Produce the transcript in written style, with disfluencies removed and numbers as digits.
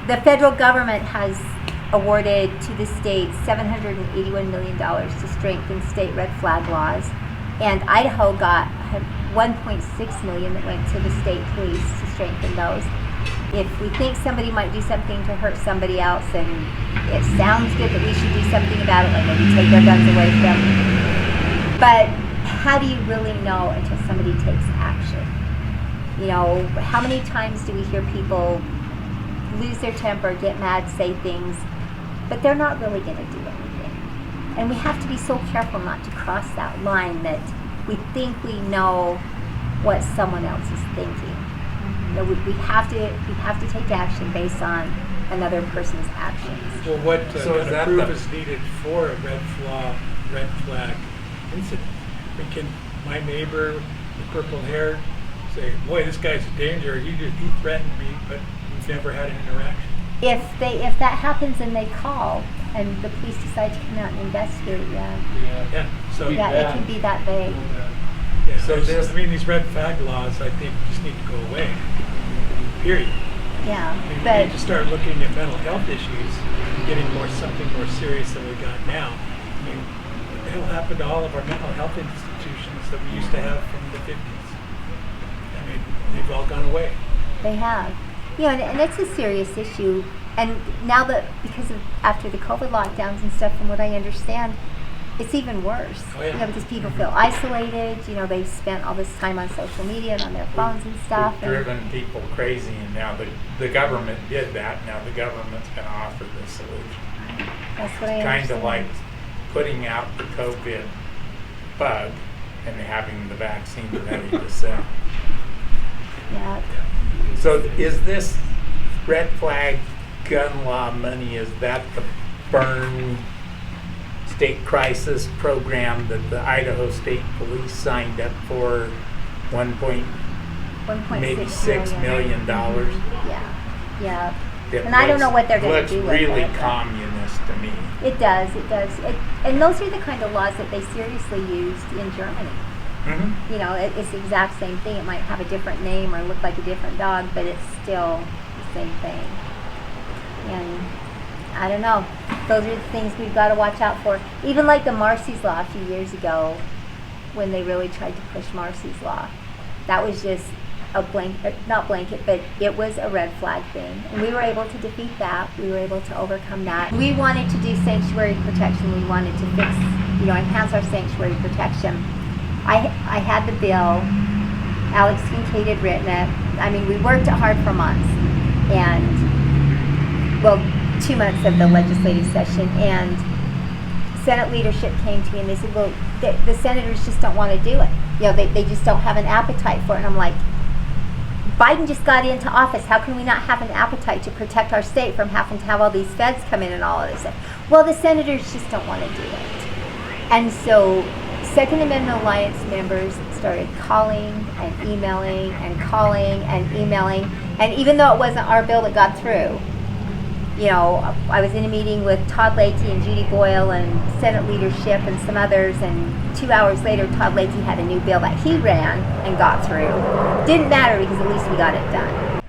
The federal government has awarded to the state $781 million to strengthen state red flag laws, and Idaho got $1.6 million that went to the state police to strengthen those. If we think somebody might do something to hurt somebody else, and it sounds good that we should do something about it, like maybe take their guns away from them. But how do you really know until somebody takes action? You know, how many times do we hear people lose their temper, get mad, say things, but they're not really going to do anything? And we have to be so careful not to cross that line that we think we know what someone else is thinking. You know, we have to take action based on another person's actions. Well, what So is that proof the- is needed for a red flag incident? I mean, can my neighbor with purple hair say, "Boy, this guy's a danger. He threatened me," but we've never had an interaction? If that happens and they call and the police decide to come out and investigate, Yeah. So it can be that vague. Yeah, So these red flag laws, I think, just need to go away. Period. Yeah, I mean, we but need to start looking at mental health issues and getting something more serious than we got now. I mean, what the hell happened to all of our mental health institutions that we used to have from the 50s? I mean, they've all gone away. they have. You know, and it's a serious issue. And now that, after the COVID lockdowns and stuff, from what I understand, it's even worse. Oh, yeah. You know, because people feel isolated. You know, they've spent all this time on social media and on their phones and stuff. We've driven people crazy, and now the government did that. Now the government's going to offer the solution. That's what I Kind understand. of like putting out the COVID bug and having the vaccine ready to sell. Yeah. So is this red flag gun law money, is that the burn state crisis program that the Idaho State Police signed up for? Maybe $6 million. Yeah. It And I don't know what they're gonna looks do with really it, but- communist to me. It does. And those are the kind of laws that they seriously used in Germany. Mm-hmm. You know, it's the exact same thing. It might have a different name or look like a different dog, but it's still the same thing. And I don't know. Those are the things we've got to watch out for. Even like the Marcy's Law a few years ago, when they really tried to push Marcy's Law. That was just not blanket, but it was a red flag thing. And we were able to defeat that. We were able to overcome that. We wanted to do sanctuary protection. We wanted to enhance our sanctuary protection. I had the bill. Alex Kincaid had written it. I mean, we worked it hard for months. And, 2 months of the legislative session. And Senate leadership came to me and they said, well, the senators just don't want to do it. You know, they just don't have an appetite for it. And I'm like, Biden just got into office. How can we not have an appetite to protect our state from having to have all these feds come in and all of this? Well, the senators just don't want to do it. And so Second Amendment Alliance members started calling and emailing and calling and emailing. And even though it wasn't our bill that got through, you know, I was in a meeting with Todd Lakey and Judy Boyle and Senate leadership and some others, and 2 hours later, Todd Lakey had a new bill that he ran and got through. Didn't matter because at least we got it done.